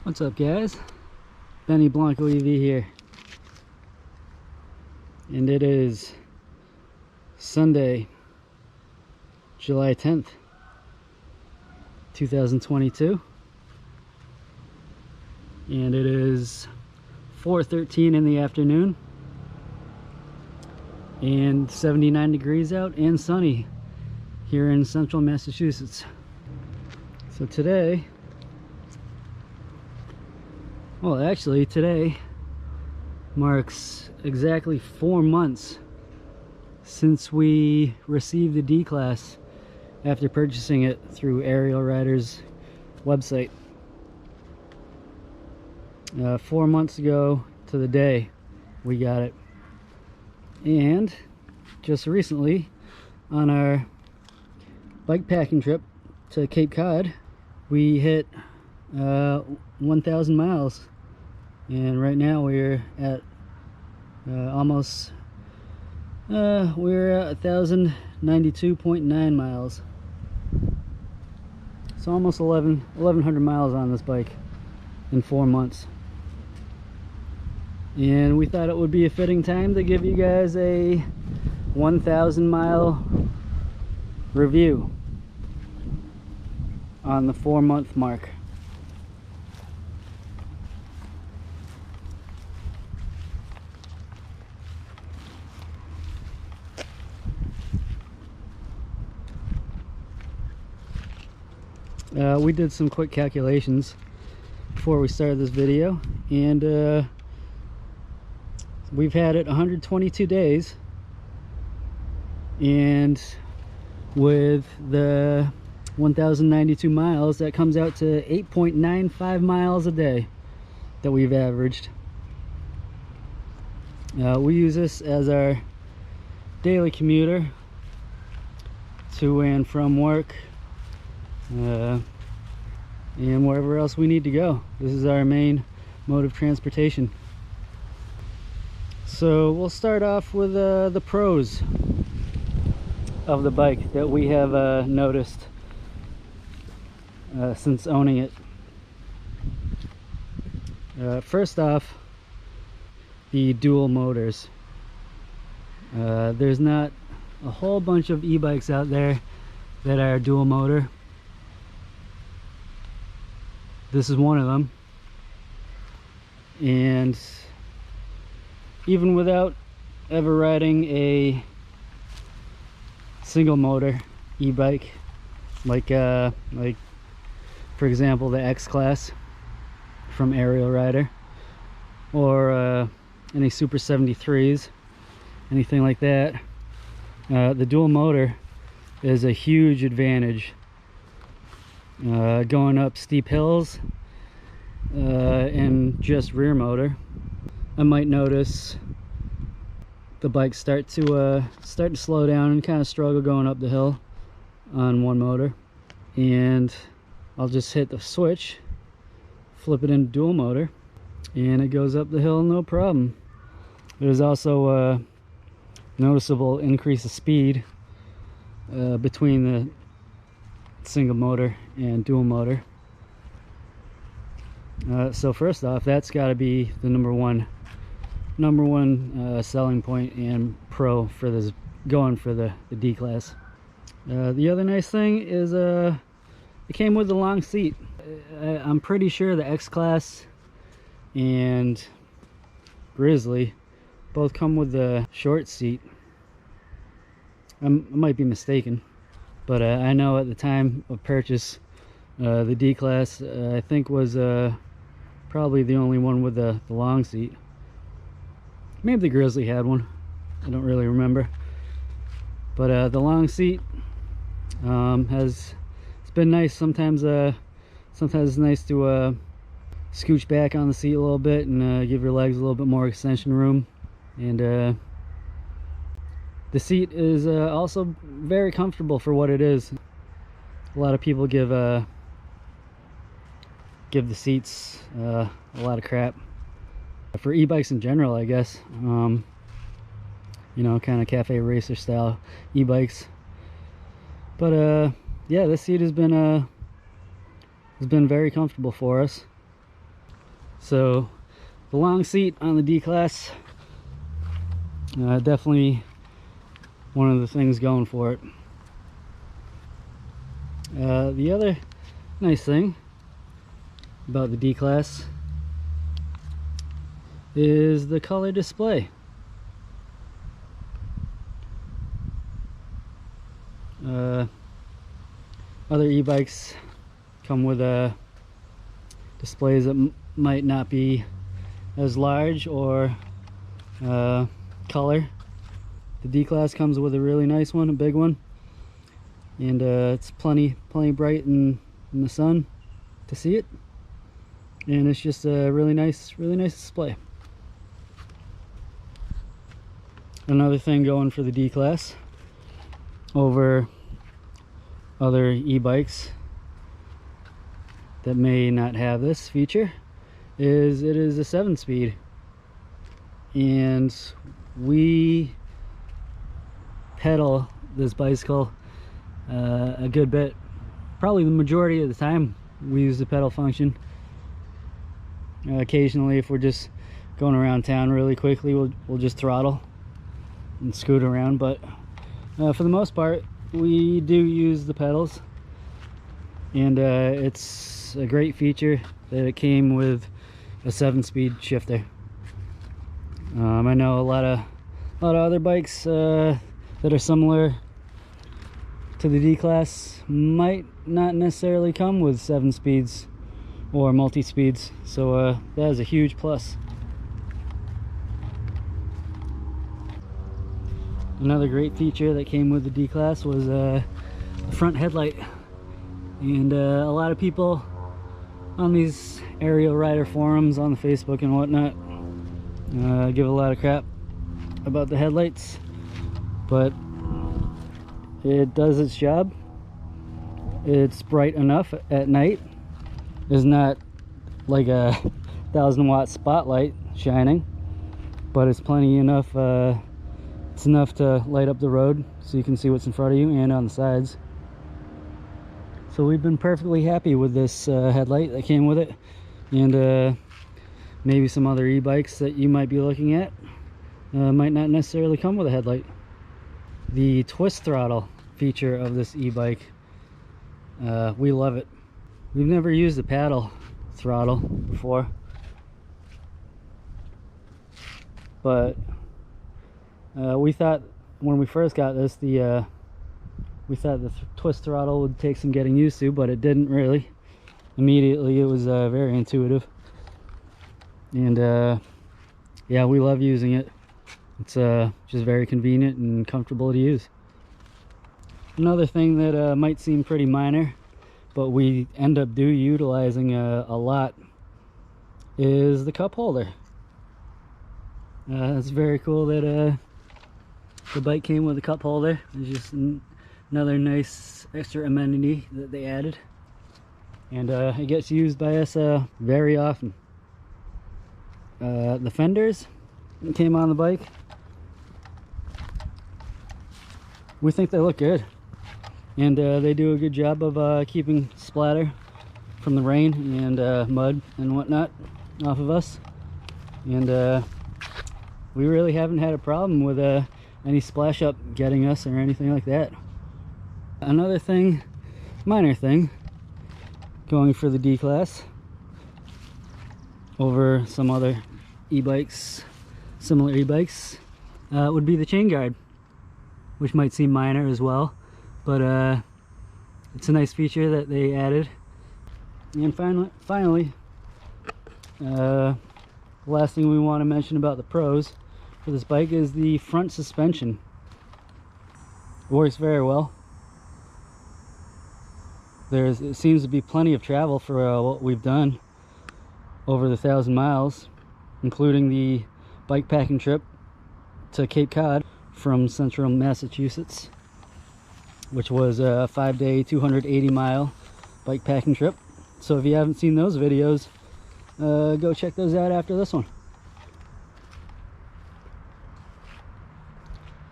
What's up, guys? Benny Blanco EV here, and it is Sunday, July 10th, 2022, and it is 4:13 in the afternoon and 79 degrees out and sunny here in central Massachusetts. So today, well, actually today marks exactly 4 months since we received the D-Class after purchasing it through Ariel Rider's website. 4 months ago to the day we got it, and just recently on our bike packing trip to Cape Cod we hit 1,000 miles, and right now we're at almost we're at 1,092.9 miles, so almost 1,100 miles on this bike in 4 months. And we thought it would be a fitting time to give you guys a 1,000 mile review on the 4-month mark. We did some quick calculations before we started this video, and we've had it 122 days, and with the 1,092 miles, that comes out to 8.95 miles a day that we've averaged. We use this as our daily commuter to and from work, and wherever else we need to go. This is our main mode of transportation. So we'll start off with the pros of the bike that we have noticed since owning it. First off, the dual motors. There's not a whole bunch of e-bikes out there that are dual motor. This is one of them, and even without ever riding a single motor e-bike like for example the X-Class from Ariel Rider, or any Super 73s, anything like that, the dual motor is a huge advantage. Going up steep hills and just rear motor, I might notice the bike start to slow down and kind of struggle going up the hill on one motor, and I'll just hit the switch, flip it into dual motor, and it goes up the hill no problem. There's also a noticeable increase of speed between the single motor and dual motor. So first off, that's got to be the number one selling point and pro for this, going for the D-Class. The other nice thing is it came with the long seat. I'm pretty sure the X-Class and Grizzly both come with the short seat. I might be mistaken, but I know at the time of purchase the D-Class I think was probably the only one with the long seat. Maybe the Grizzly had one, I don't really remember, but the long seat it's been nice. Sometimes it's nice to scooch back on the seat a little bit and give your legs a little bit more extension room. And the seat is also very comfortable for what it is. A lot of people give the seats a lot of crap for e-bikes in general, I guess. You know, kind of cafe racer style e-bikes. But yeah, this seat has been very comfortable for us. So the long seat on the D-Class, definitely one of the things going for it. The other nice thing about the D-Class is the color display. Other e-bikes come with displays that might not be as large or color. The D-Class comes with a really nice one, a big one, and it's plenty bright in the sun to see it, and it's just a really nice display. Another thing going for the D-Class over other e-bikes that may not have this feature is it is a 7-speed, and we pedal this bicycle a good bit. Probably the majority of the time we use the pedal function. Occasionally, if we're just going around town really quickly, we'll just throttle and scoot around, but for the most part we do use the pedals, and it's a great feature that it came with a 7-speed shifter. I know a lot of other bikes that are similar to the D-Class might not necessarily come with 7 speeds or multi-speeds, so that is a huge plus. Another great feature that came with the D-Class was the front headlight, and a lot of people on these Ariel Rider forums on the Facebook and whatnot give a lot of crap about the headlights, but it does its job. It's bright enough at night. It's not like a 1,000-watt spotlight shining, but it's plenty enough. It's enough to light up the road so you can see what's in front of you and on the sides. So we've been perfectly happy with this headlight that came with it, and maybe some other e-bikes that you might be looking at might not necessarily come with a headlight. The twist throttle feature of this e-bike, we love it. We've never used the paddle throttle before, but we thought when we first got this, we thought the twist throttle would take some getting used to, but it didn't really. Immediately it was very intuitive, and yeah, we love using it. It's just very convenient and comfortable to use. Another thing that might seem pretty minor, but we end up utilizing a lot, is the cup holder. It's very cool that the bike came with a cup holder. It's just another nice extra amenity that they added, and it gets used by us very often. The fenders that came on the bike, we think they look good, and they do a good job of keeping splatter from the rain and mud and whatnot off of us, and we really haven't had a problem with any splash up getting us or anything like that. Another thing, minor thing, going for the D-Class over some other e-bikes, similar e-bikes, would be the chain guard, which might seem minor as well, but it's a nice feature that they added. And finally, the last thing we want to mention about the pros for this bike is the front suspension. It works very well. It seems to be plenty of travel for what we've done over the 1,000 miles, including the bike packing trip to Cape Cod from central Massachusetts, which was a 5-day 280-mile bike packing trip. So if you haven't seen those videos, go check those out after this one.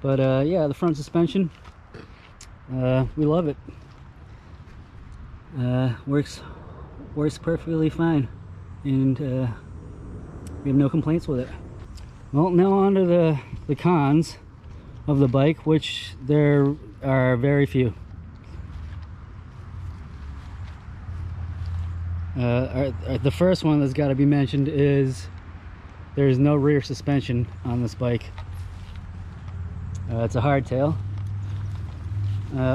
But yeah, the front suspension, we love it. Works perfectly fine, and We have no complaints with it. Well, now on to the cons of the bike, which there are very few. The first one that's got to be mentioned is there's no rear suspension on this bike. It's a hardtail,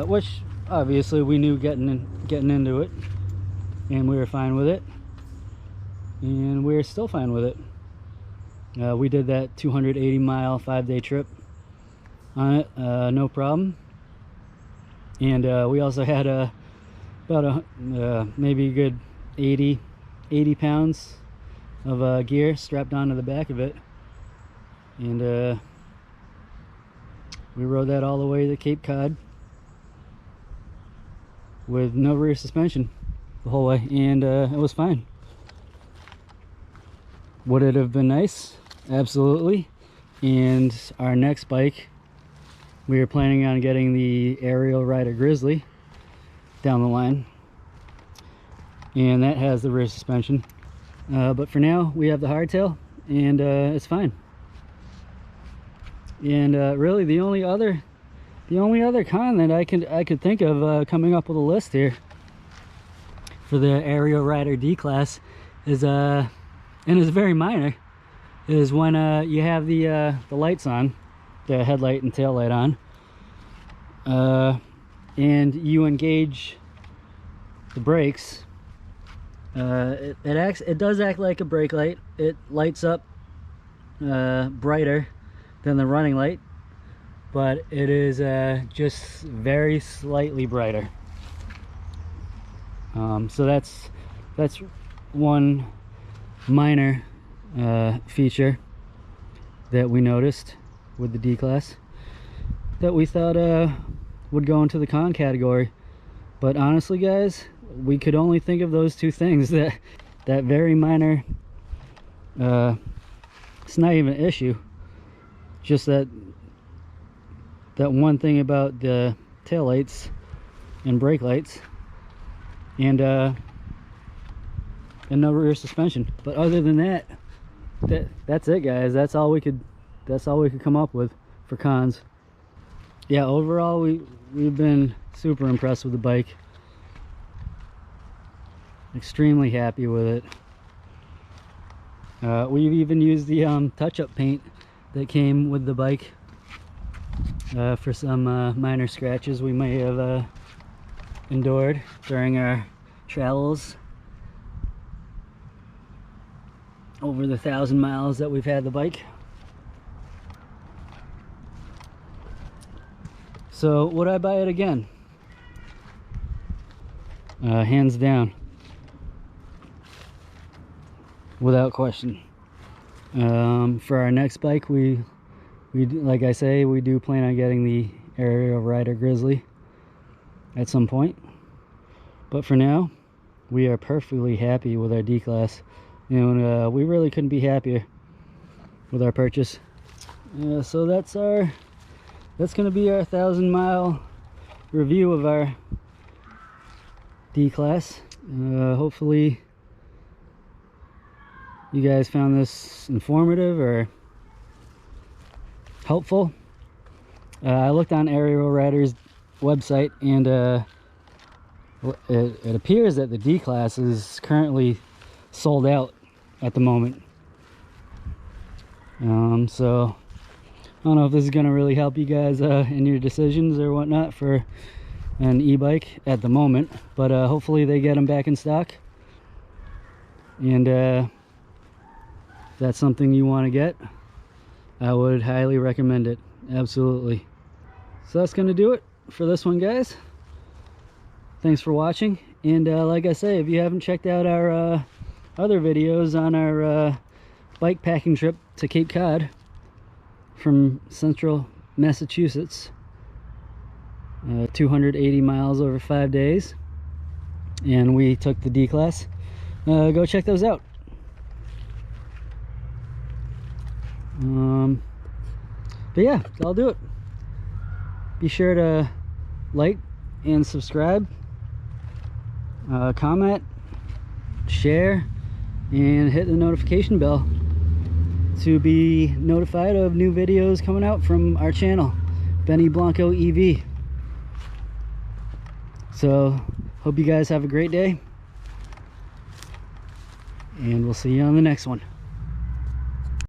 which obviously we knew getting into it, and we were fine with it, and we're still fine with it. We did that 280-mile 5-day trip on it, no problem. And we also had about maybe a good 80 pounds of gear strapped onto the back of it, and we rode that all the way to Cape Cod with no rear suspension the whole way, and it was fine. Would it have been nice? Absolutely. And our next bike, we were planning on getting the Ariel Rider Grizzly down the line, and that has the rear suspension. But for now, we have the hardtail, and it's fine. And really, the only other con that I could think of coming up with a list here for the Ariel Rider D-Class is and it's very minor, is when you have the lights on, the headlight and tail light on, and you engage the brakes. It does act like a brake light. It lights up brighter than the running light, but it is just very slightly brighter. So that's one minor feature that we noticed with the D-Class that we thought would go into the con category. But honestly, guys, we could only think of those two things. That very minor, it's not even an issue, just that one thing about the tail lights and brake lights, and no rear suspension. But other than that, that's it, guys. That's all we could come up with for cons. Yeah, overall we've been super impressed with the bike. Extremely happy with it. We've even used the touch-up paint that came with the bike for some minor scratches we may have endured during our travels over the 1,000 miles that we've had the bike. So would I buy it again? Hands down, without question. For our next bike, we like I say, we do plan on getting the Ariel Rider Grizzly at some point. But for now, we are perfectly happy with our D-Class, and we really couldn't be happier with our purchase. So that's going to be our 1,000-mile review of our D-Class. Hopefully you guys found this informative or helpful. I looked on Ariel Rider's website, and it appears that the D-Class is currently sold out at the moment. So I don't know if this is going to really help you guys in your decisions or whatnot for an e-bike at the moment, but hopefully they get them back in stock, and if that's something you want to get, I would highly recommend it. Absolutely. So that's going to do it for this one, guys. Thanks for watching, and like I say, if you haven't checked out our other videos on our bike packing trip to Cape Cod from central Massachusetts, 280 miles over 5 days, and we took the D-Class, go check those out. But yeah, I'll do it. Be sure to like and subscribe, comment, share, and hit the notification bell to be notified of new videos coming out from our channel, Benny Blanco EV. So hope you guys have a great day, and we'll see you on the next one.